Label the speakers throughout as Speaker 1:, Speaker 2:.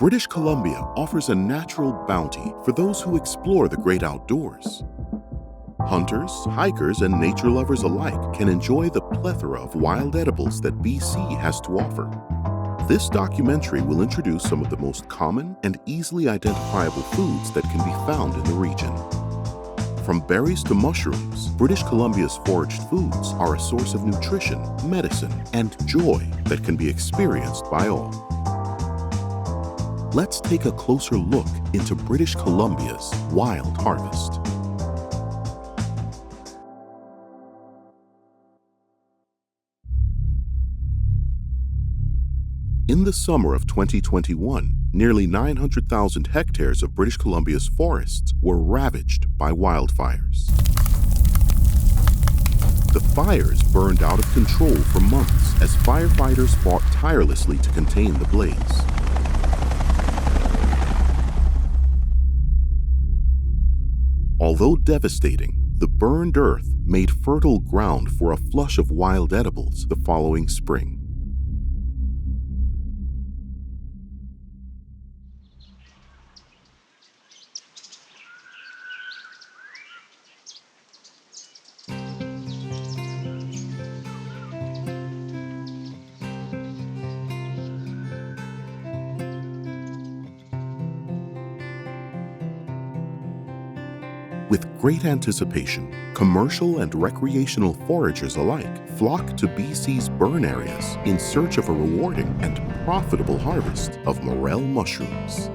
Speaker 1: British Columbia offers a natural bounty for those who explore the great outdoors. Hunters, hikers, and nature lovers alike can enjoy the plethora of wild edibles that BC has to offer. This documentary will introduce some of the most common and easily identifiable foods that can be found in the region. From berries to mushrooms, British Columbia's foraged foods are a source of nutrition, medicine, and joy that can be experienced by all. Let's take a closer look into British Columbia's wild harvest. In the summer of 2021, nearly 900,000 hectares of British Columbia's forests were ravaged by wildfires. The fires burned out of control for months as firefighters fought tirelessly to contain the blaze. Although devastating, the burned earth made fertile ground for a flush of wild edibles the following spring. With great anticipation, commercial and recreational foragers alike flock to BC's burn areas in search of a rewarding and profitable harvest of morel mushrooms.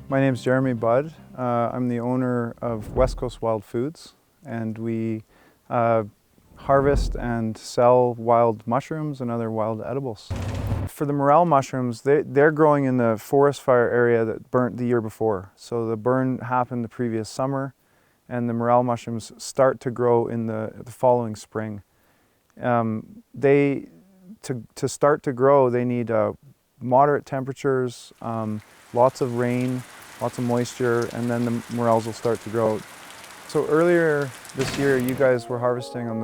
Speaker 2: My name is Jeremy Budd. I'm the owner of West Coast Wild Foods, and we harvest and sell wild mushrooms and other wild edibles. For the morel mushrooms, they're growing in the forest fire area that burnt the year before. So the burn happened the previous summer, and the morel mushrooms start to grow in the following spring. To start to grow, they need moderate temperatures, lots of rain, lots of moisture, and then the morels will start to grow. So earlier this year, you guys were harvesting on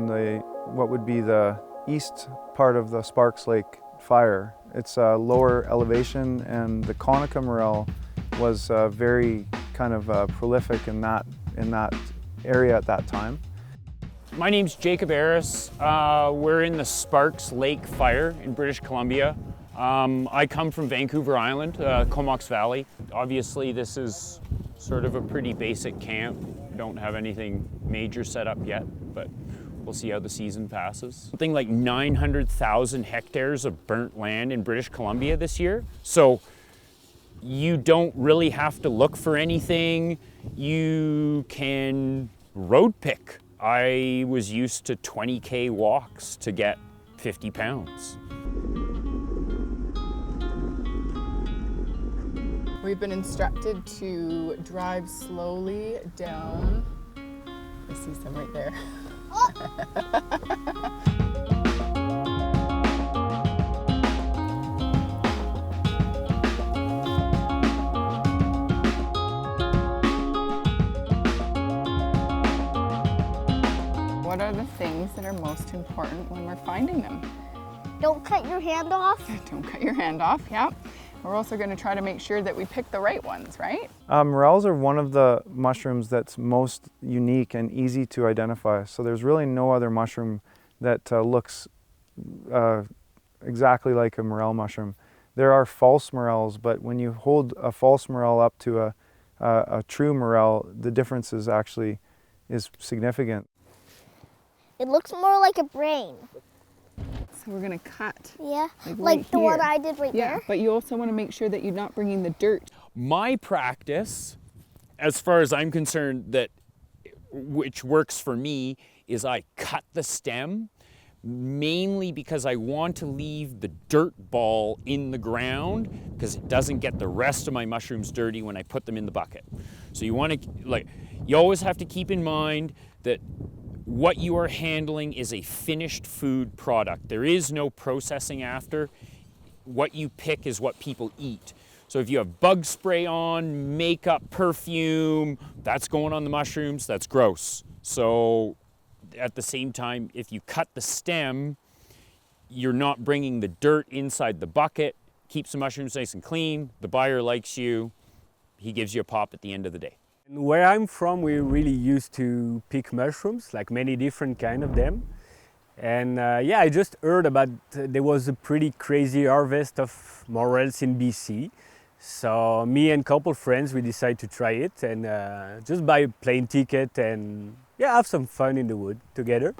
Speaker 2: the what would be the east part of the Sparks Lake fire. It's a lower elevation, and the Conica morel was very kind of prolific in that area at that time.
Speaker 3: My name's Jacob Harris. We're in the Sparks Lake fire in British Columbia. I come from Vancouver Island, Comox Valley. Obviously this is sort of a pretty basic camp. Don't have anything major set up yet, but we'll see how the season passes. Something like 900,000 hectares of burnt land in British Columbia this year. So you don't really have to look for anything. You can road pick. I was used to 20K walks to get 50 pounds.
Speaker 4: We've been instructed to drive slowly down. I see some right there. What are the things that are most important when we're finding them?
Speaker 5: Don't cut your hand off.
Speaker 4: Don't cut your hand off, yeah. We're also going to try to make sure that we pick the right ones, right?
Speaker 2: Morels are one of the mushrooms that's most unique and easy to identify. So there's really no other mushroom that looks exactly like a morel mushroom. There are false morels, but when you hold a false morel up to a true morel, the difference is actually significant.
Speaker 5: It looks more like a brain.
Speaker 4: So we're going to cut.
Speaker 5: Yeah,
Speaker 4: like
Speaker 5: like the
Speaker 4: here.
Speaker 5: one I did right there.
Speaker 4: But you also want to make sure that you're not bringing the dirt.
Speaker 3: My practice, as far as I'm concerned, which works for me, is I cut the stem, mainly because I want to leave the dirt ball in the ground because it doesn't get the rest of my mushrooms dirty when I put them in the bucket. So you want to, you always have to keep in mind that what you are handling is a finished food product. There is no processing after. What you pick is what people eat. So if you have bug spray on, makeup, perfume, that's going on the mushrooms, that's gross. So at the same time, if you cut the stem, you're not bringing the dirt inside the bucket, keeps the mushrooms nice and clean, the buyer likes you, he gives you a pop at the end of the day.
Speaker 6: Where I'm from, we really used to pick mushrooms, like many different kind of them. And yeah, I just heard about there was a pretty crazy harvest of morels in BC. So me and a couple friends, we decided to try it and just buy a plane ticket and yeah, have some fun in the wood together.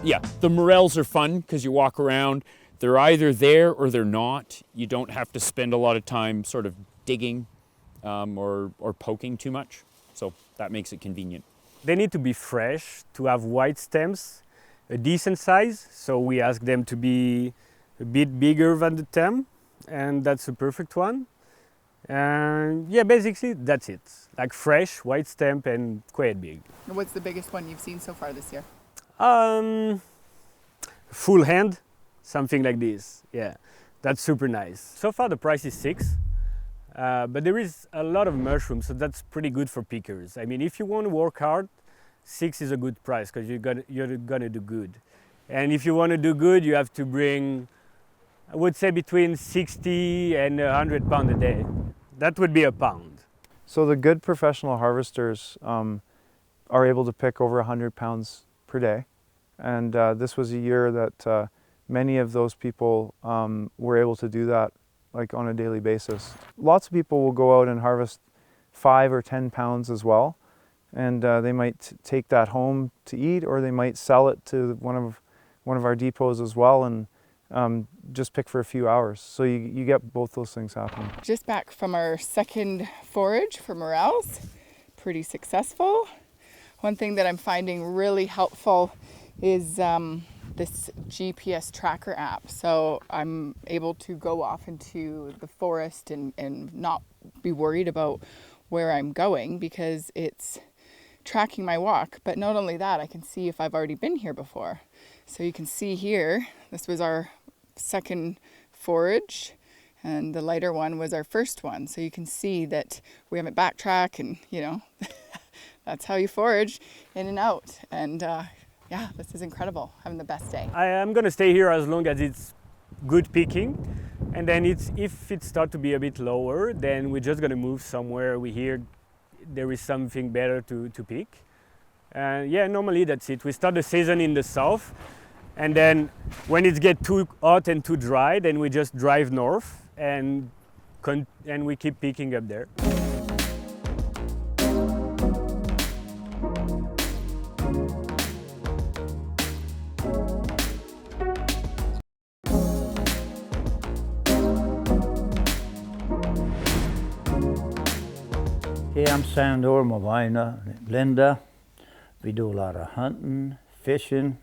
Speaker 3: Yeah, the morels are fun because you walk around. They're either there or they're not. You don't have to spend a lot of time sort of digging or poking too much. So that makes it convenient.
Speaker 6: They need to be fresh, to have white stems, a decent size. So we ask them to be a bit bigger than the stem, and that's a perfect one. And yeah, basically that's it. Like fresh, white stem, and quite big.
Speaker 4: What's the biggest one you've seen so far this year?
Speaker 6: Full hand, something like this. Yeah, that's super nice. So far the price is 6, but there is a lot of mushrooms, so that's pretty good for pickers. I mean, if you want to work hard, 6 is a good price because you're gonna do good. And if you want to do good, you have to bring, I would say, between 60 and 100 pounds a day. That would be a pound.
Speaker 2: So the good professional harvesters are able to pick over 100 pounds per day. And this was a year that many of those people were able to do that like on a daily basis. Lots of people will go out and harvest 5 or 10 pounds as well. And they might take that home to eat, or they might sell it to one of our depots as well and just pick for a few hours. So you get both those things happening.
Speaker 4: Just back from our second forage for morels. Pretty successful. One thing that I'm finding really helpful is this GPS tracker app. So I'm able to go off into the forest and not be worried about where I'm going because it's tracking my walk. But not only that, I can see if I've already been here before. So you can see here, this was our second forage and the lighter one was our first one. So you can see that we haven't backtracked and, you know, that's how you forage in and out. And yeah, this is incredible. Having the best day.
Speaker 6: I am going to stay here as long as it's good picking. And then if it starts to be a bit lower, then we're just going to move somewhere we hear there is something better to pick. And yeah, normally that's it. We start the season in the south. And then when it gets too hot and too dry, then we just drive north and we keep picking up there.
Speaker 7: Hey, I'm Sandor, my wife Linda. We do a lot of hunting, fishing,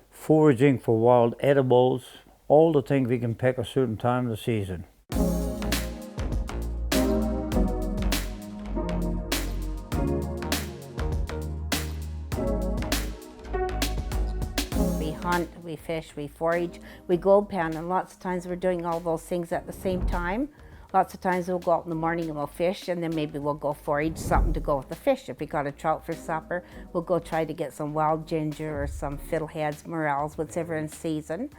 Speaker 7: foraging for wild edibles, all the things we can pick a certain time of the season.
Speaker 8: We hunt, we fish, we forage, we gold pound, and lots of times we're doing all those things at the same time. Lots of times we'll go out in the morning and we'll fish, and then maybe we'll go forage something to go with the fish. If we got a trout for supper, we'll go try to get some wild ginger or some fiddleheads, morels, whatever in season.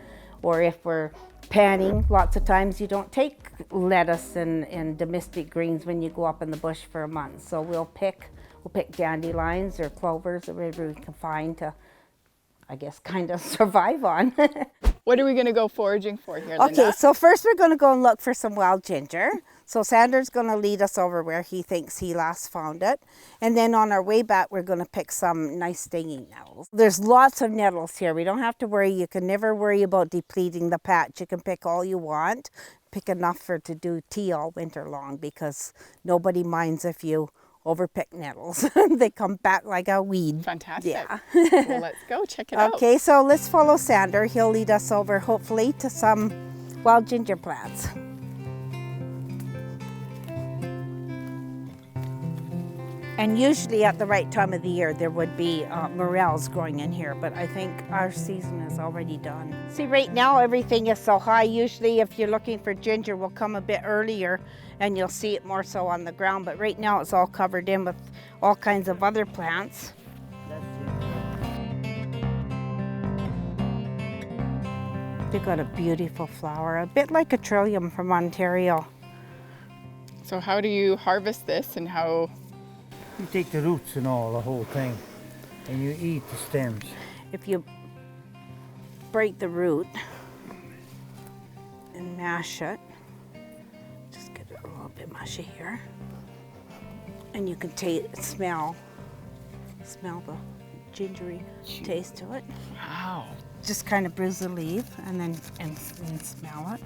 Speaker 8: Or if we're panning, lots of times you don't take lettuce and domestic greens when you go up in the bush for a month. So we'll pick dandelions or clovers or whatever we can find to, I guess, kind of survive on.
Speaker 4: What are we going to go foraging for here,
Speaker 8: Okay,
Speaker 4: Linda?
Speaker 8: so first we're going to go and look for some wild ginger. So Sander's going to lead us over where he thinks he last found it. And then on our way back, we're going to pick some nice stinging nettles. There's lots of nettles here. We don't have to worry. You can never worry about depleting the patch. You can pick all you want. Pick enough to do tea all winter long, because nobody minds if you overpick nettles. They come back like a weed.
Speaker 4: Fantastic.
Speaker 8: Yeah.
Speaker 4: Well, let's go check it out.
Speaker 8: Okay, so let's follow Sander. He'll lead us over, hopefully, to some wild ginger plants. And usually at the right time of the year, there would be morels growing in here, but I think our season is already done. See, right now everything is so high. Usually if you're looking for ginger, we'll come a bit earlier and you'll see it more so on the ground, but right now it's all covered in with all kinds of other plants. They've got a beautiful flower, a bit like a trillium from Ontario.
Speaker 4: So how do you harvest this, and how?
Speaker 7: You take the roots and all, the whole thing, and you eat the stems.
Speaker 8: If you break the root and mash it, just get it a little bit mushy here, and you can smell the gingery taste to it.
Speaker 4: Wow.
Speaker 8: Just kind of bruise the leaf and then smell it.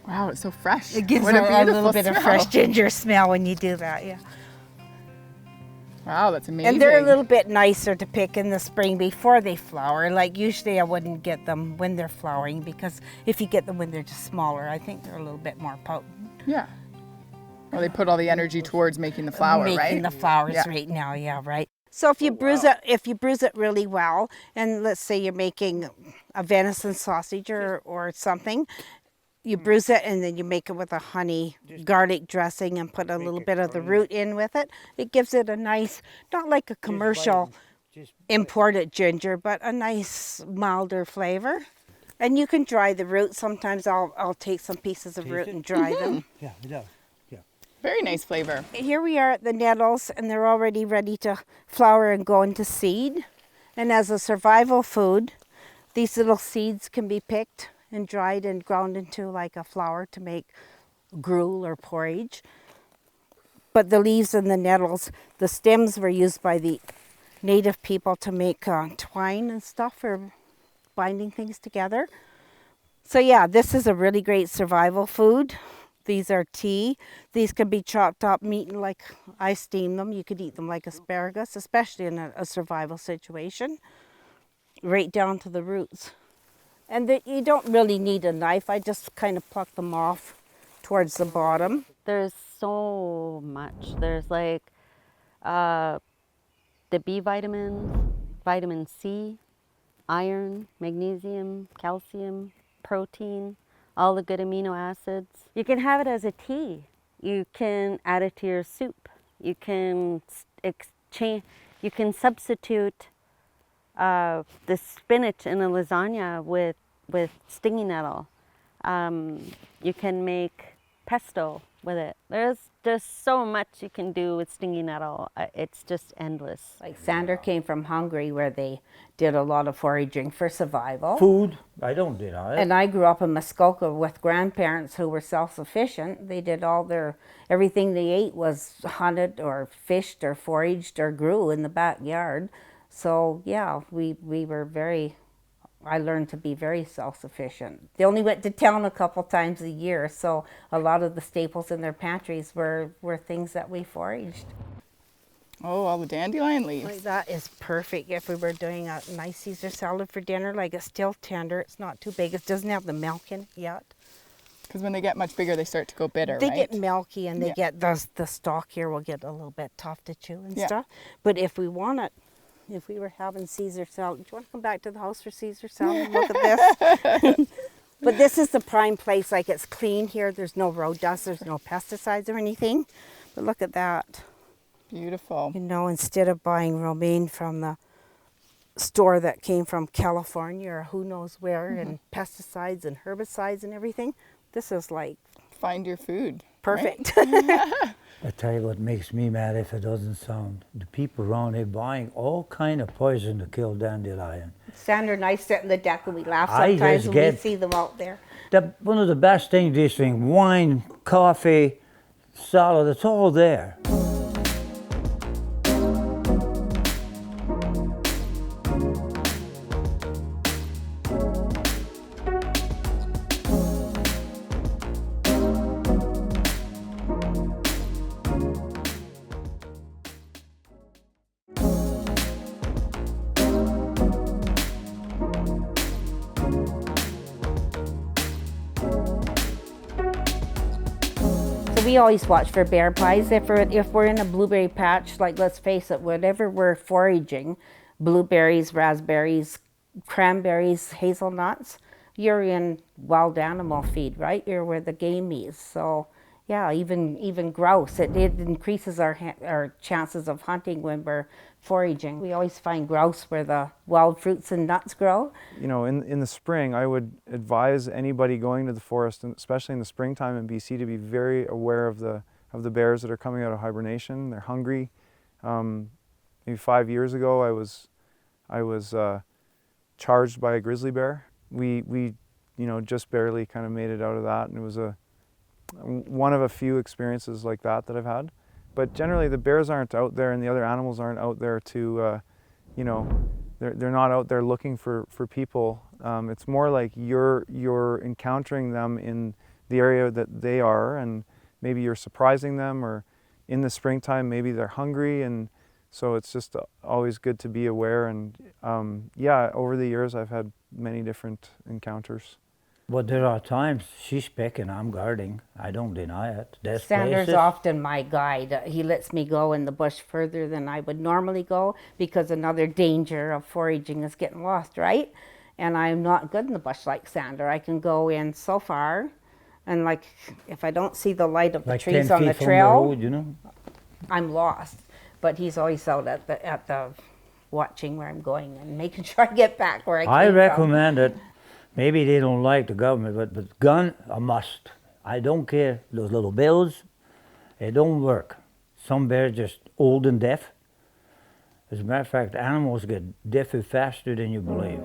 Speaker 4: Wow, it's so fresh.
Speaker 8: It gives
Speaker 4: What
Speaker 8: a little
Speaker 4: beautiful
Speaker 8: bit of
Speaker 4: smell.
Speaker 8: fresh ginger smell when you do that, yeah.
Speaker 4: Wow, that's amazing.
Speaker 8: And they're a little bit nicer to pick in the spring before they flower. Like usually I wouldn't get them when they're flowering, because if you get them when they're just smaller, I think they're a little bit more potent.
Speaker 4: Yeah. Well, they put all the energy towards making the flower, right?
Speaker 8: Making the flowers
Speaker 4: Yeah.
Speaker 8: right now, yeah, right. So if you bruise it really well, and let's say you're making a venison sausage or something, you bruise it and then you make it with a honey garlic dressing and put a little bit of the root in with it. It gives it a nice, not like a commercial imported ginger, but a nice milder flavor. And you can dry the root. Sometimes I'll take some pieces of root and dry them.
Speaker 7: Yeah, it does. Yeah.
Speaker 4: Very nice flavor.
Speaker 8: Here we are at the nettles, and they're already ready to flower and go into seed. And as a survival food, these little seeds can be picked and dried and ground into like a flour to make gruel or porridge. But the leaves and the nettles, the stems were used by the native people to make twine and stuff for binding things together. So yeah, this is a really great survival food. These are tea. These can be chopped up, eaten like I steam them. You could eat them like asparagus, especially in a survival situation, right down to the roots. And you don't really need a knife. I just kind of pluck them off towards the bottom.
Speaker 9: There's so much. There's like the B vitamins, vitamin C, iron, magnesium, calcium, protein, all the good amino acids. You can have it as a tea. You can add it to your soup. You can substitute the spinach in a lasagna with stinging nettle. You can make pesto with it. There's just so much you can do with stinging nettle. It's just endless.
Speaker 8: Like Sander came from Hungary, where they did a lot of foraging for survival.
Speaker 7: Food, I don't deny it.
Speaker 8: And I grew up in Muskoka with grandparents who were self-sufficient. They did everything they ate was hunted or fished or foraged or grew in the backyard. So yeah, I learned to be very self-sufficient. They only went to town a couple times a year, so a lot of the staples in their pantries were things that we foraged.
Speaker 4: Oh, all the dandelion leaves.
Speaker 8: Like that is perfect if we were doing a nice Caesar salad for dinner. Like, it's still tender, it's not too big, it doesn't have the milk in it yet.
Speaker 4: Because when they get much bigger, they start to go bitter,
Speaker 8: They
Speaker 4: right?
Speaker 8: get milky, and they get the stalk here will get a little bit tough to chew and stuff. But if we want it, if we were having Caesar salad, do you want to come back to the house for Caesar salad and look at this? But this is the prime place. Like, it's clean here. There's no road dust. There's no pesticides or anything. But look at that.
Speaker 4: Beautiful.
Speaker 8: You know, instead of buying romaine from the store that came from California or who knows where, and pesticides and herbicides and everything, this is like
Speaker 4: Find your food.
Speaker 8: perfect.
Speaker 4: Right?
Speaker 7: I tell you what makes me mad, if it doesn't sound, the people around here buying all kind of poison to kill dandelion.
Speaker 8: Sandra and I sit in the deck and we laugh
Speaker 7: I
Speaker 8: sometimes
Speaker 7: just
Speaker 8: when we
Speaker 7: get-
Speaker 8: see them out there.
Speaker 7: One of the best things is drink wine, coffee, salad, it's all there.
Speaker 8: So we always watch for bear pies. If we're in a blueberry patch, like let's face it, whatever we're foraging, blueberries, raspberries, cranberries, hazelnuts, you're in wild animal feed, right? You're where the game is. So yeah, even grouse, it increases our chances of hunting when we're foraging. We always find grouse where the wild fruits and nuts grow.
Speaker 2: You know, in the spring, I would advise anybody going to the forest, and especially in the springtime in BC, to be very aware of the bears that are coming out of hibernation. They're hungry. Maybe 5 years ago, I was charged by a grizzly bear. We just barely kind of made it out of that, and it was one of a few experiences like that I've had. But generally, the bears aren't out there, and the other animals aren't out there to, they're not out there looking for people. It's more like you're encountering them in the area that they are, and maybe you're surprising them, or in the springtime maybe they're hungry, and so it's just always good to be aware. And yeah, over the years I've had many different encounters.
Speaker 7: But there are times she's picking, I'm guarding. I don't deny it. There's
Speaker 8: Sanders
Speaker 7: places.
Speaker 8: often my guide. He lets me go in the bush further than I would normally go, because another danger of foraging is getting lost, right? And I'm not good in the bush like Sander. I can go in so far, and like if I don't see the light of the
Speaker 7: Like
Speaker 8: trees
Speaker 7: 10
Speaker 8: on the
Speaker 7: feet from
Speaker 8: trail,
Speaker 7: road, you know?
Speaker 8: I'm lost. But he's always out at the watching where I'm going and making sure I get back where I came
Speaker 7: I
Speaker 8: from.
Speaker 7: recommend it. Maybe they don't like the government, but gun, a must. I don't care, those little bills, it don't work. Some bears just old and deaf. As a matter of fact, animals get deafer faster than you believe.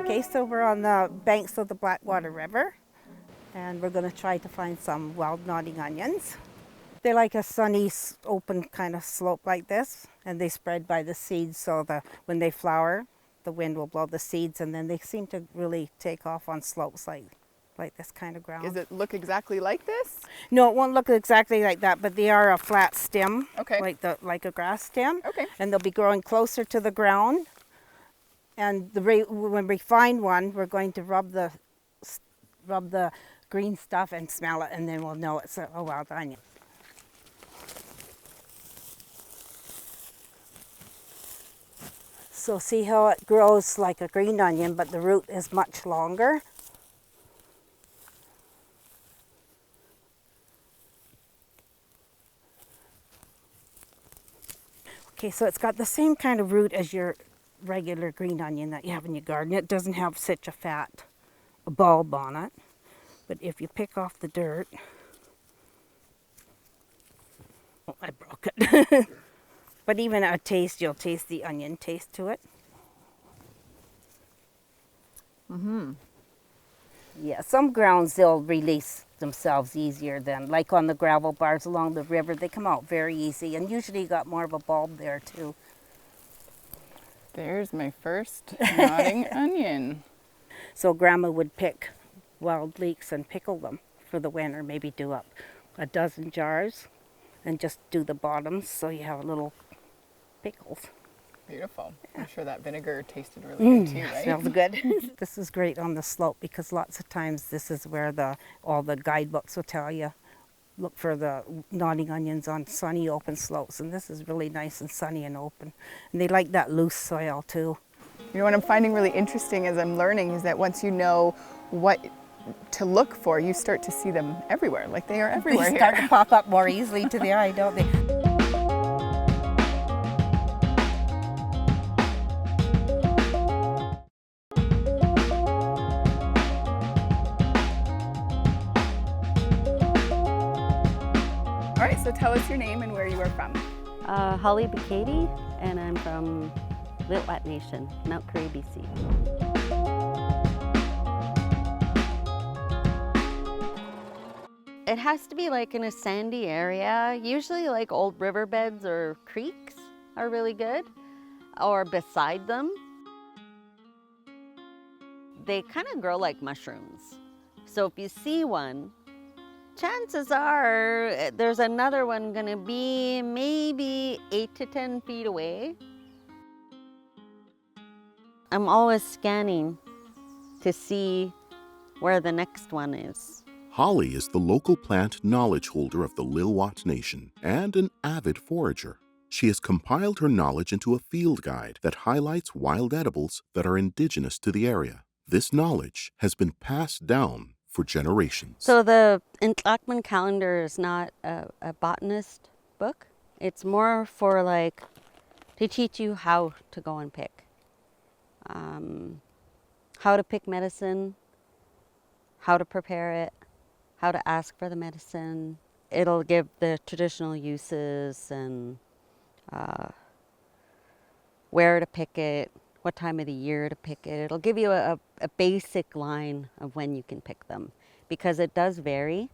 Speaker 8: Okay, so we're on the banks of the Blackwater River, and we're going to try to find some wild nodding onions. They like a sunny, open kind of slope like this, and they spread by the seeds, so when they flower, the wind will blow the seeds, and then they seem to really take off on slopes like this kind of ground.
Speaker 4: Does it look exactly like this?
Speaker 8: No, it won't look exactly like that, but they are a flat stem,
Speaker 4: Okay.
Speaker 8: like a grass stem.
Speaker 4: Okay.
Speaker 8: And they'll be growing closer to the ground. And when we find one, we're going to rub the green stuff and smell it, and then we'll know it's a wild onion. So see how it grows like a green onion, but the root is much longer. Okay, so it's got the same kind of root as your regular green onion that you have in your garden. It doesn't have such a fat bulb on it, but if you pick off the dirt, oh, I broke it. But even a taste, you'll taste the onion taste to it.
Speaker 4: Mm-hmm.
Speaker 8: Yeah, some grounds they'll release themselves easier than, like on the gravel bars along the river, they come out very easy, and usually you got more of a bulb there too.
Speaker 4: There's my first nodding onion.
Speaker 8: So Grandma would pick wild leeks and pickle them for the winter, maybe do up a dozen jars and just do the bottoms so you have little pickles.
Speaker 4: Beautiful. I'm sure that vinegar tasted really good too, right?
Speaker 8: Smells good. This is great on the slope because lots of times this is where all the guidebooks will tell you, look for the nodding onions on sunny open slopes, and this is really nice and sunny and open. And they like that loose soil too.
Speaker 4: You know what I'm finding really interesting as I'm learning is that once you know what to look for, you start to see them everywhere, like they are everywhere
Speaker 8: They
Speaker 4: here.
Speaker 8: start to pop up more easily to the eye, don't they?
Speaker 4: right, so tell us your name and where you are from.
Speaker 9: Holly BIKADI, and I'm from Litwat Nation, Mount Currie, BC. It has to be like in a sandy area. Usually like old riverbeds or creeks are really good, or beside them. They kind of grow like mushrooms. So if you see one, chances are there's another one gonna be maybe 8 to 10 feet away. I'm always scanning to see where the next one is.
Speaker 1: Holly is the local plant knowledge holder of the Lil'wat Nation and an avid forager. She has compiled her knowledge into a field guide that highlights wild edibles that are indigenous to the area. This knowledge has been passed down for generations.
Speaker 9: So the Entlachman calendar is not a botanist book. It's more for like to teach you how to go and pick. How to pick medicine, how to prepare it, how to ask for the medicine. It'll give the traditional uses and where to pick it, what time of the year to pick it. It'll give you a basic line of when you can pick them, because it does vary.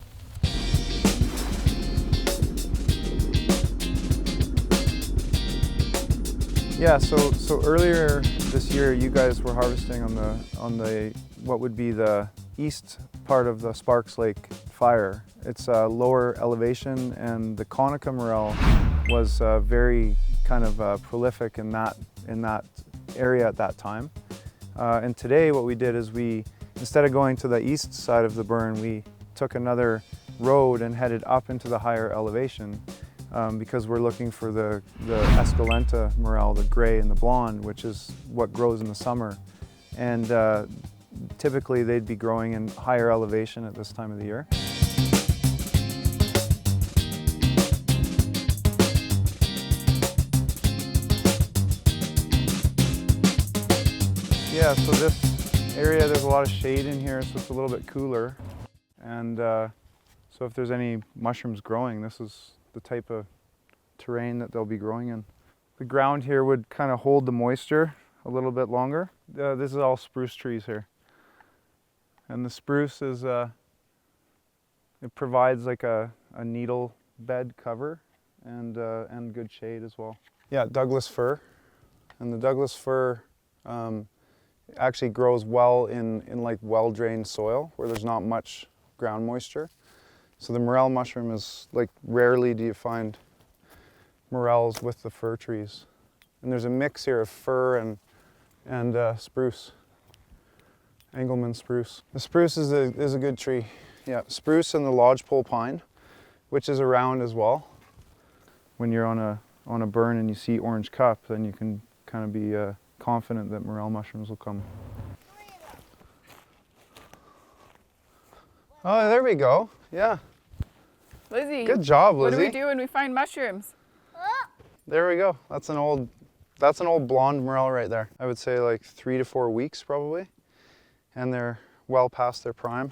Speaker 2: Yeah, so earlier this year you guys were harvesting on the what would be the east part of the Sparks Lake fire. It's a lower elevation, and the Conica morel was very kind of prolific in that area at that time. And today what we did is we, instead of going to the east side of the burn, we took another road and headed up into the higher elevation. Because we're looking for the Escalenta morel, the gray and the blonde, which is what grows in the summer. And typically they'd be growing in higher elevation at this time of the year. Yeah, so this area, there's a lot of shade in here, so it's a little bit cooler. And so if there's any mushrooms growing, this is the type of terrain that they'll be growing in. The ground here would kind of hold the moisture a little bit longer. This is all spruce trees here. And the spruce is, it provides like a needle bed cover and good shade as well. Yeah, Douglas fir. And the Douglas fir actually grows well in like well-drained soil where there's not much ground moisture. So the morel mushroom is like, rarely do you find morels with the fir trees. And there's a mix here of fir and spruce, Engelmann spruce. The spruce is a good tree. Yeah, spruce and the lodgepole pine, which is around as well. When you're on a burn and you see orange cup, then you can kind of be confident that morel mushrooms will come. Oh, there we go. Yeah.
Speaker 4: Lizzie.
Speaker 2: Good job,
Speaker 4: What
Speaker 2: Lizzie.
Speaker 4: do we do when we find mushrooms?
Speaker 2: There we go. That's an old blonde morel right there. I would say like 3 to 4 weeks probably. And they're well past their prime.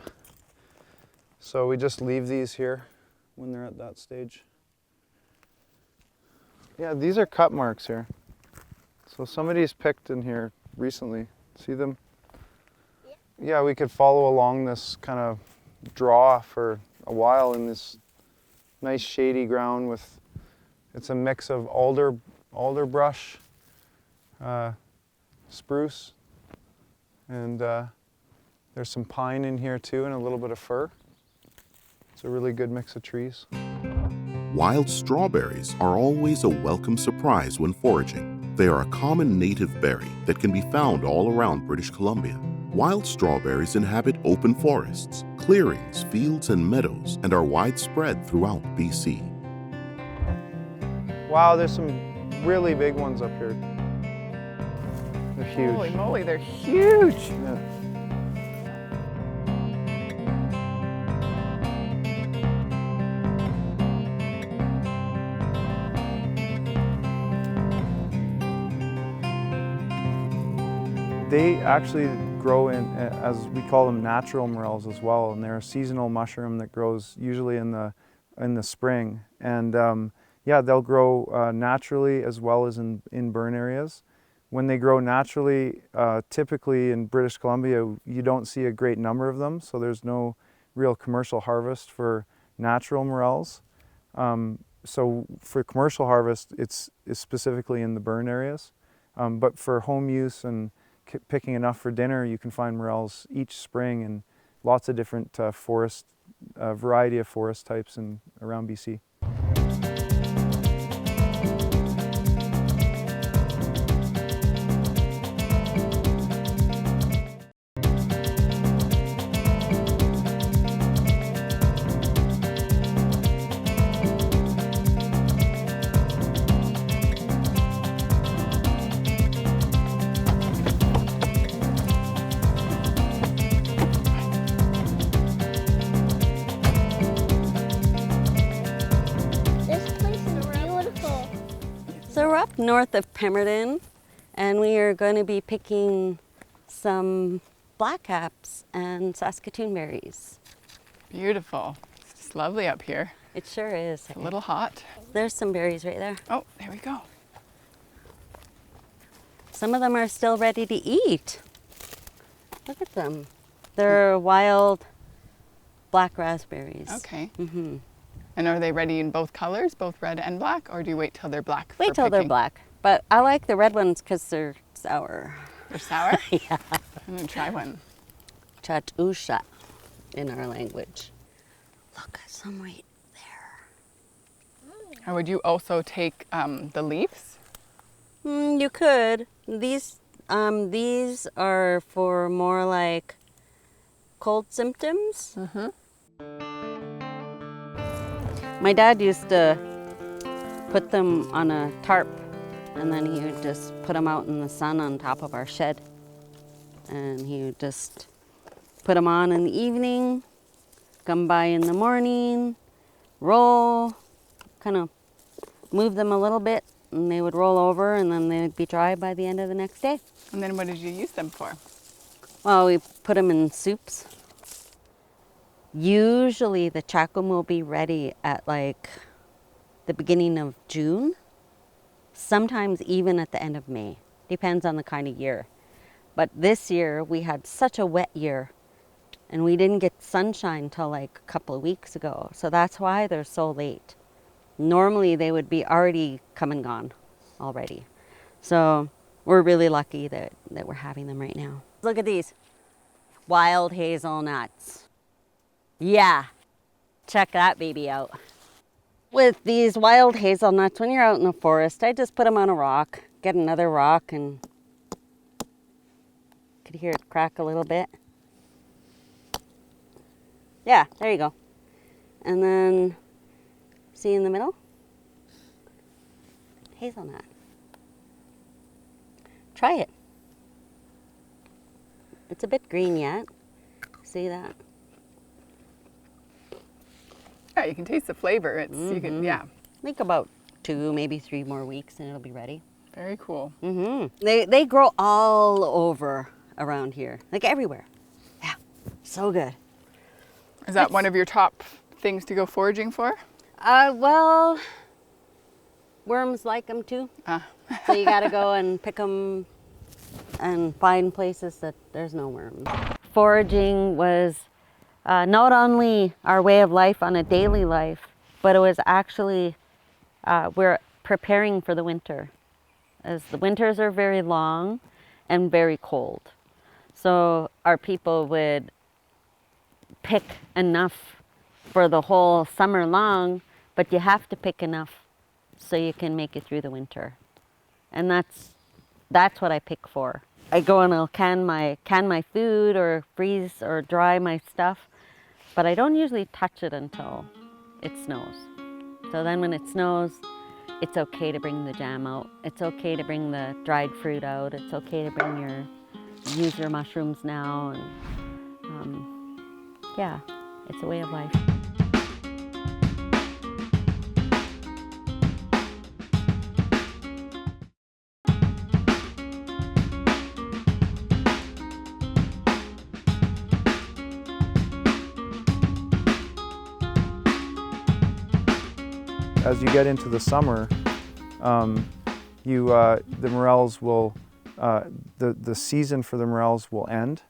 Speaker 2: So we just leave these here when they're at that stage. Yeah, these are cut marks here. So somebody's picked in here recently. See them? Yeah, we could follow along this kind of draw for a while in this nice shady ground with, it's a mix of alder brush, spruce, and there's some pine in here too and a little bit of fir. It's a really good mix of trees.
Speaker 1: Wild strawberries are always a welcome surprise when foraging. They are a common native berry that can be found all around British Columbia. Wild strawberries inhabit open forests, clearings, fields, and meadows, and are widespread throughout BC.
Speaker 2: Wow, there's some really big ones up here. They're huge.
Speaker 4: Holy moly, they're huge.
Speaker 2: Yeah. They actually grow in, as we call them, natural morels as well, and they're a seasonal mushroom that grows usually in the in the spring. And yeah, they'll grow naturally as well as in burn areas. When they grow naturally, typically in British Columbia, you don't see a great number of them, so there's no real commercial harvest for natural morels. So for commercial harvest, it's specifically in the burn areas. But for home use and picking enough for dinner, you can find morels each spring in lots of different variety of forest types around BC.
Speaker 9: So we're up north of Pemberton, and we are going to be picking some blackcaps and Saskatoon berries.
Speaker 4: Beautiful. It's lovely up here.
Speaker 9: It sure is.
Speaker 4: It's a little hot.
Speaker 9: There's some berries right there.
Speaker 4: Oh, there we go.
Speaker 9: Some of them are still ready to eat. Look at them. They're wild black raspberries.
Speaker 4: Okay.
Speaker 9: Mm-hmm.
Speaker 4: And are they ready in both colors, both red and black, or do you wait till they're black for
Speaker 9: Wait till they're
Speaker 4: picking?
Speaker 9: black. But I like the red ones because they're sour.
Speaker 4: They're sour?
Speaker 9: Yeah.
Speaker 4: I'm gonna try one.
Speaker 9: Chatusha in our language. Look at some right there.
Speaker 4: And would you also take the leaves?
Speaker 9: You could. These are for more like cold symptoms.
Speaker 4: Mm-hmm.
Speaker 9: My dad used to put them on a tarp, and then he would just put them out in the sun on top of our shed. And he would just put them on in the evening, come by in the morning, roll, kind of move them a little bit, and they would roll over, and then they would be dry by the end of the next day.
Speaker 4: And then what did you use them for?
Speaker 9: Well, we put them in soups. Usually the chacum will be ready at like the beginning of June, sometimes even at the end of May. Depends on the kind of year. But this year we had such a wet year and we didn't get sunshine till like a couple of weeks ago. So that's why they're so late. Normally they would be already come and gone already. So we're really lucky that we're having them right now. Look at these wild hazelnuts. Yeah, check that baby out. With these wild hazelnuts, when you're out in the forest, I just put them on a rock, get another rock, and could hear it crack a little bit. Yeah, there you go. And then, see in the middle? Hazelnut. Try it. It's a bit green yet. See that?
Speaker 4: Yeah, you can taste the flavor. It's you can, yeah.
Speaker 9: Like about 2, maybe 3 more weeks, and it'll be ready.
Speaker 4: Very cool.
Speaker 9: They grow all over around here, like everywhere. Yeah, so good.
Speaker 4: Is that one of your top things to go foraging for?
Speaker 9: Well, worms like them too. So you got to go and pick them and find places that there's no worms. Foraging was not only our way of life on a daily life, but it was actually, we're preparing for the winter, as the winters are very long and very cold. So our people would pick enough for the whole summer long, but you have to pick enough so you can make it through the winter. And that's what I pick for. I go and I'll can my food or freeze or dry my stuff, but I don't usually touch it until it snows. So then when it snows, it's okay to bring the jam out. It's okay to bring the dried fruit out. It's okay to use your mushrooms now. And yeah, it's a way of life.
Speaker 2: as you get into the summer, the morels will, the season for the morels will end.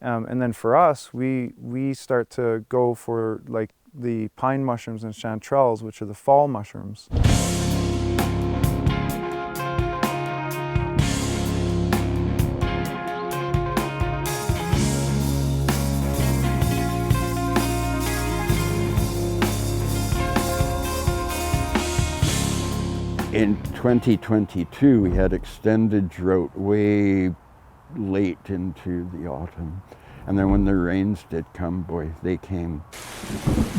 Speaker 2: And then for us, we start to go for like the pine mushrooms and chanterelles, which are the fall mushrooms.
Speaker 10: In 2022, we had extended drought way late into the autumn. And then when the rains did come, boy, they came.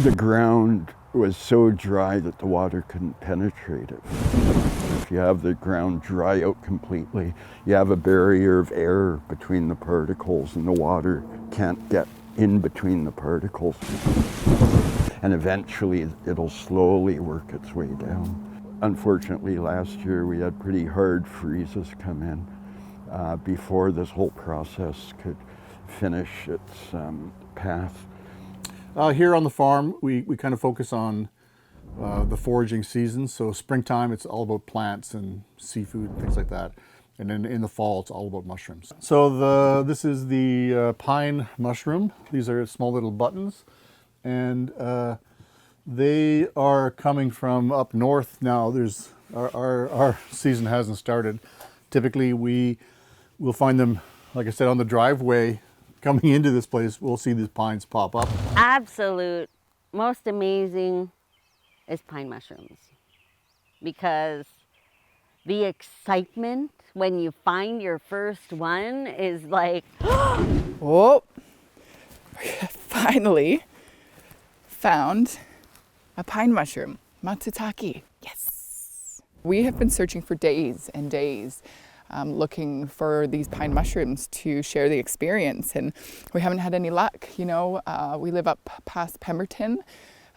Speaker 10: The ground was so dry that the water couldn't penetrate it. If you have the ground dry out completely, you have a barrier of air between the particles, and the water can't get in between the particles. And eventually it'll slowly work its way down. Unfortunately, last year we had pretty hard freezes come in before this whole process could finish its path.
Speaker 11: Here on the farm, we kind of focus on the foraging season. So springtime, it's all about plants and seafood and things like that. And then in the fall, it's all about mushrooms. So this is the pine mushroom. These are small little buttons. And they are coming from up north now. Our season hasn't started. Typically, we'll find them, like I said, on the driveway coming into this place. We'll see these pines pop up.
Speaker 9: Absolute most amazing is pine mushrooms, because the excitement when you find your first one is like,
Speaker 4: oh, finally found a pine mushroom, matsutake. Yes. We have been searching for days and days, looking for these pine mushrooms to share the experience, and we haven't had any luck. You know, we live up past Pemberton,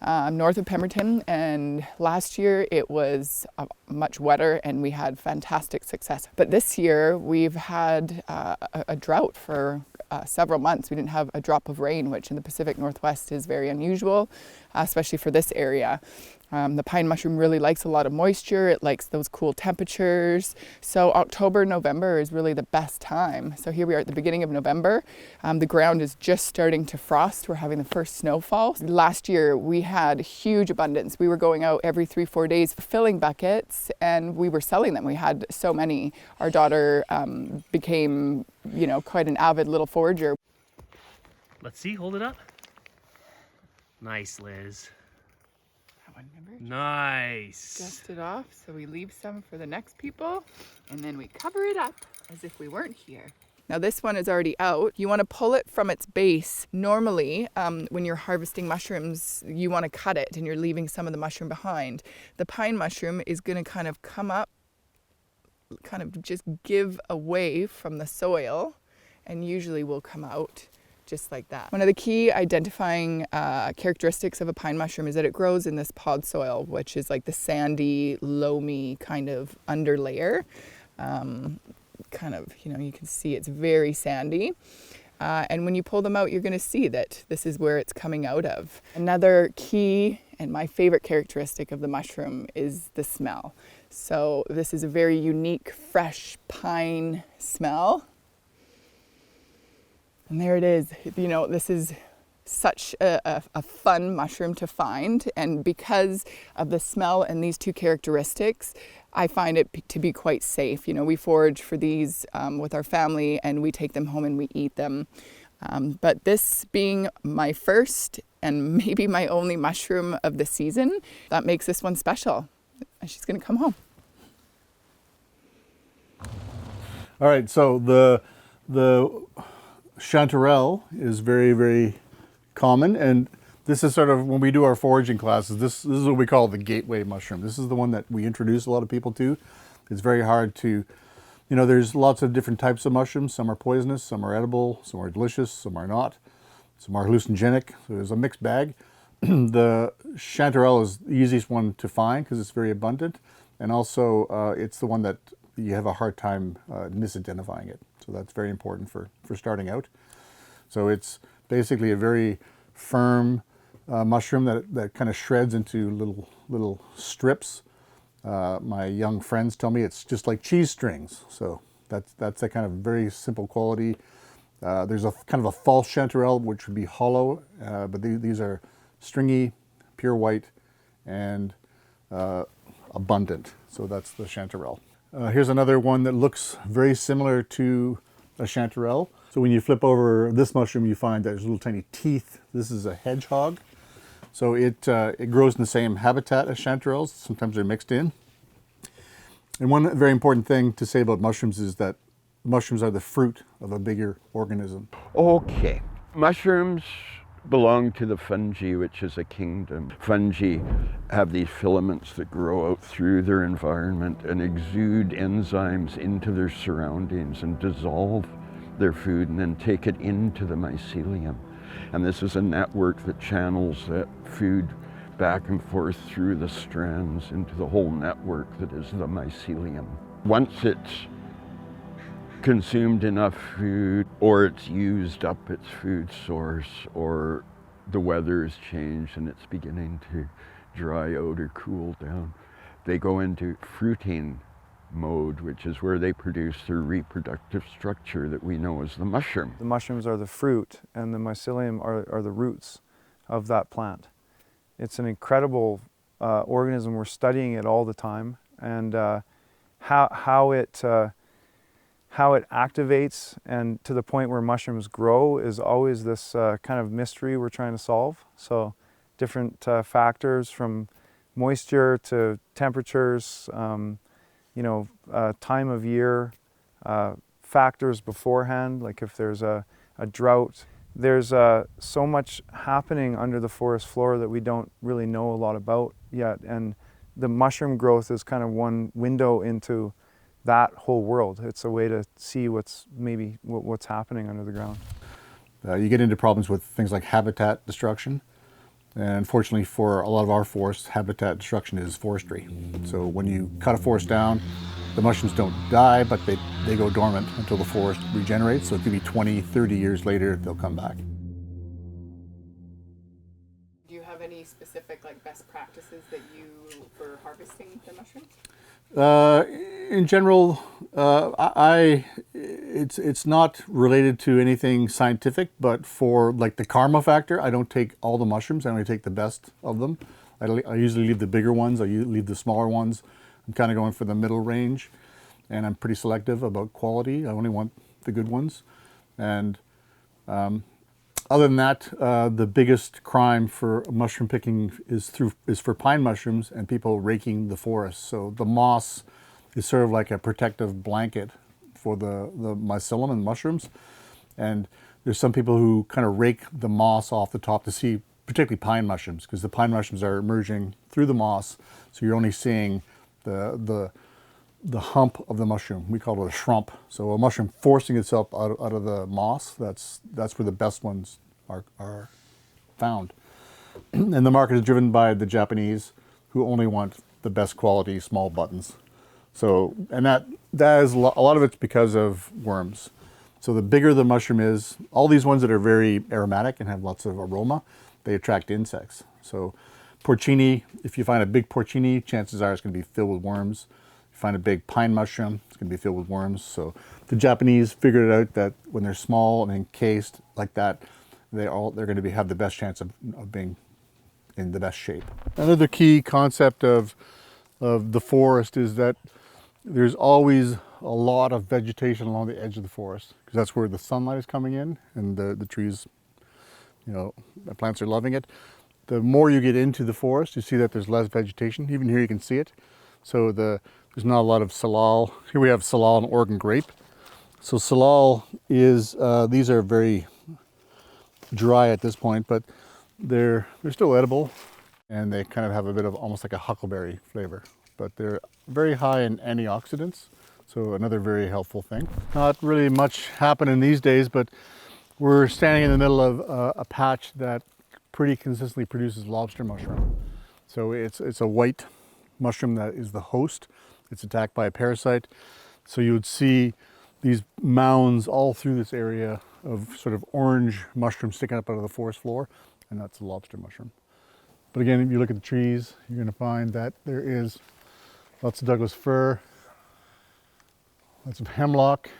Speaker 4: north of Pemberton, and last year it was much wetter and we had fantastic success. But this year we've had a drought for several months. We didn't have a drop of rain, which in the Pacific Northwest is very unusual, especially for this area. The pine mushroom really likes a lot of moisture. It likes those cool temperatures. So October, November is really the best time. So here we are at the beginning of November. The ground is just starting to frost. We're having the first snowfall. Last year we had huge abundance. We were going out every 3-4 days filling buckets, and we were selling them. We had so many. Our daughter became, you know, quite an avid little forager.
Speaker 12: Let's see, hold it up. Nice, Liz.
Speaker 4: Remember?
Speaker 12: Nice.
Speaker 4: Dust it off so we leave some for the next people, and then we cover it up as if we weren't here. Now this one is already out. You want to pull it from its base. Normally, when you're harvesting mushrooms, you want to cut it and you're leaving some of the mushroom behind. The pine mushroom is going to kind of come up, kind of just give away from the soil, and usually will come out just like that. One of the key identifying characteristics of a pine mushroom is that it grows in this pod soil, which is like the sandy, loamy kind of underlayer. Kind of, you know, you can see it's very sandy. And when you pull them out, you're going to see that this is where it's coming out of. Another key and my favorite characteristic of the mushroom is the smell. So this is a very unique, fresh pine smell. And there it is. You know, this is such a fun mushroom to find. And because of the smell and these two characteristics, I find it to be quite safe. You know, we forage for these with our family, and we take them home and we eat them. But this being my first and maybe my only mushroom of the season, that makes this one special. And she's going to come home.
Speaker 11: All right, so the chanterelle is very, very common, and this is sort of, when we do our foraging classes, this is what we call the gateway mushroom. This is the one that we introduce a lot of people to. It's very hard to, you know, there's lots of different types of mushrooms. Some are poisonous, some are edible, some are delicious, some are not. Some are hallucinogenic, so there's a mixed bag. The chanterelle is the easiest one to find because it's very abundant, and also it's the one that you have a hard time misidentifying it. So that's very important for starting out. So it's basically a very firm mushroom that kind of shreds into little strips. My young friends tell me it's just like cheese strings. So that's a kind of very simple quality. There's a kind of a false chanterelle, which would be hollow, but these are stringy, pure white, and abundant. So that's the chanterelle. Here's another one that looks very similar to a chanterelle. So when you flip over this mushroom, you find that there's little tiny teeth. This is a hedgehog. So it grows in the same habitat as chanterelles. Sometimes they're mixed in. And one very important thing to say about mushrooms is that mushrooms are the fruit of a bigger organism.
Speaker 10: Okay, mushrooms belong to the fungi, which is a kingdom. Fungi have these filaments that grow out through their environment and exude enzymes into their surroundings and dissolve their food and then take it into the mycelium. And this is a network that channels that food back and forth through the strands into the whole network that is the mycelium. Once it's consumed enough food, or it's used up its food source, or the weather has changed and it's beginning to dry out or cool down, they go into fruiting mode, which is where they produce their reproductive structure that we know as the mushroom.
Speaker 2: The mushrooms are the fruit, and the mycelium are the roots of that plant. It's an incredible organism. We're studying it all the time, and how it activates and to the point where mushrooms grow is always this kind of mystery we're trying to solve. So different factors from moisture to temperatures, time of year, factors beforehand, like if there's a drought. There's so much happening under the forest floor that we don't really know a lot about yet, and the mushroom growth is kind of one window into that whole world. It's a way to see what's happening under the ground.
Speaker 11: You get into problems with things like habitat destruction. And unfortunately for a lot of our forests, habitat destruction is forestry. So when you cut a forest down, the mushrooms don't die, but they go dormant until the forest regenerates. So it could be 20, 30 years later, they'll come back.
Speaker 4: Do you have any specific best practices that you for harvesting the mushrooms?
Speaker 11: In general, it's not related to anything scientific, but for the karma factor, I don't take all the mushrooms. I only take the best of them. I usually leave the bigger ones. I leave the smaller ones. I'm kind of going for the middle range, and I'm pretty selective about quality. I only want the good ones. And other than that, the biggest crime for mushroom picking is for pine mushrooms and people raking the forest. So the moss is sort of like a protective blanket for the mycelium and mushrooms. And there's some people who kind of rake the moss off the top to see, particularly pine mushrooms, because the pine mushrooms are emerging through the moss. So you're only seeing the hump of the mushroom. We call it a shrump. So a mushroom forcing itself out of the moss, that's where the best ones are found. And the market is driven by the Japanese, who only want the best quality small buttons. So, and that is a lot of it's because of worms. So the bigger the mushroom is, all these ones that are very aromatic and have lots of aroma, they attract insects. So porcini, if you find a big porcini, chances are it's going to be filled with worms. If you find a big pine mushroom, it's going to be filled with worms. So the Japanese figured out that when they're small and encased like that, they're going to have the best chance of being in the best shape. Another key concept of the forest is that there's always a lot of vegetation along the edge of the forest, because that's where the sunlight is coming in, and the trees, the plants are loving it. The more you get into the forest, you see that there's less vegetation. Even here you can see it. So there's not a lot of salal. Here we have salal and Oregon grape. So salal is, these are very dry at this point, but they're still edible, and they kind of have a bit of almost like a huckleberry flavor, but they're very high in antioxidants, so another very helpful thing. Not really much happening these days, but we're standing in the middle of a patch that pretty consistently produces lobster mushroom. So it's a white mushroom that is the host. It's attacked by a parasite. So you would see these mounds all through this area of sort of orange mushrooms sticking up out of the forest floor, and that's the lobster mushroom. But again, if you look at the trees, you're going to find that there is lots of Douglas fir, lots of hemlock,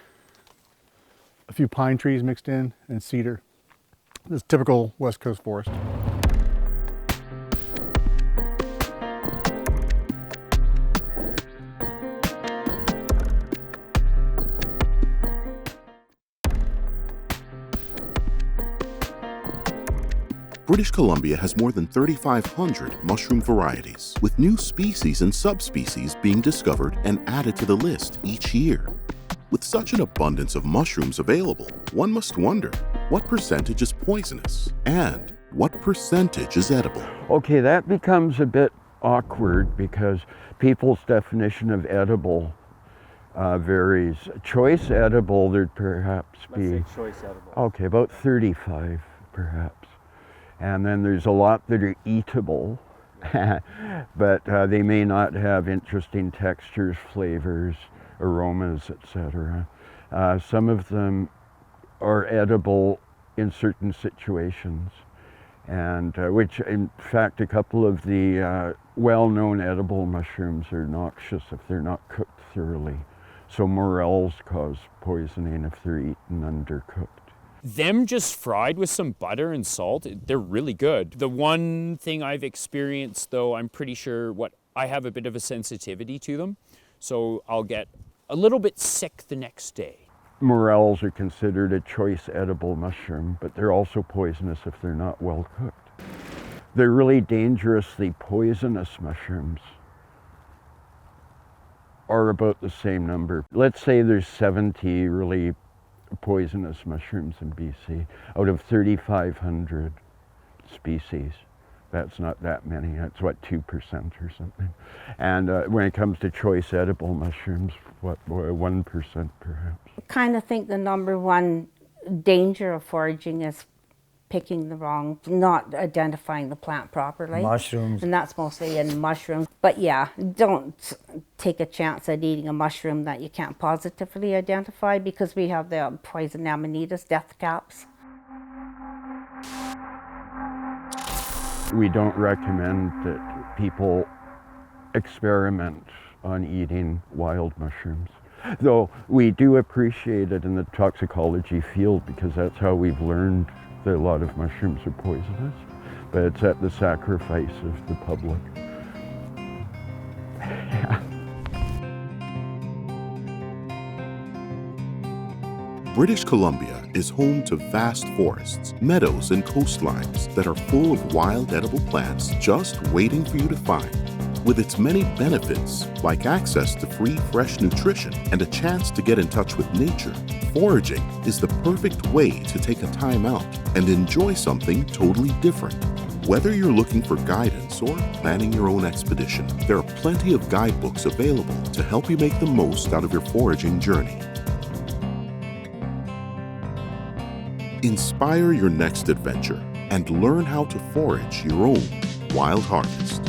Speaker 11: a few pine trees mixed in, and cedar. This typical West Coast forest.
Speaker 1: British Columbia has more than 3,500 mushroom varieties, with new species and subspecies being discovered and added to the list each year. With such an abundance of mushrooms available, one must wonder, what percentage is poisonous and what percentage is edible?
Speaker 10: Okay, that becomes a bit awkward because people's definition of edible varies. Choice edible, there'd perhaps be...
Speaker 6: Let's say choice edible.
Speaker 10: Okay, about 35 perhaps. And then there's a lot that are eatable, but they may not have interesting textures, flavors, aromas, etc. Some of them are edible in certain situations, and which in fact a couple of the well-known edible mushrooms are noxious if they're not cooked thoroughly. So morels cause poisoning if they're eaten undercooked.
Speaker 3: Them just fried with some butter and salt, they're really good. The one thing I've experienced though, I'm pretty sure I have a bit of a sensitivity to them, so I'll get a little bit sick the next day.
Speaker 10: Morels are considered a choice edible mushroom, but they're also poisonous if they're not well cooked. They're really dangerously poisonous mushrooms are about the same number. Let's say there's 70 really poisonous mushrooms in BC out of 3,500 species. That's not that many. That's what, 2% or something. And when it comes to choice edible mushrooms, what, 1% perhaps.
Speaker 8: I kind of think the number one danger of foraging is picking the wrong, not identifying the plant properly.
Speaker 7: Mushrooms.
Speaker 8: And that's mostly in mushrooms. But yeah, don't take a chance at eating a mushroom that you can't positively identify, because we have the poison amanita death caps.
Speaker 10: We don't recommend that people experiment on eating wild mushrooms. Though we do appreciate it in the toxicology field because that's how we've learned that a lot of mushrooms are poisonous, but it's at the sacrifice of the public. Yeah.
Speaker 1: British Columbia is home to vast forests, meadows, and coastlines that are full of wild edible plants just waiting for you to find. With its many benefits, like access to free, fresh nutrition and a chance to get in touch with nature, foraging is the perfect way to take a time out and enjoy something totally different. Whether you're looking for guidance or planning your own expedition, there are plenty of guidebooks available to help you make the most out of your foraging journey. Inspire your next adventure and learn how to forage your own wild harvest.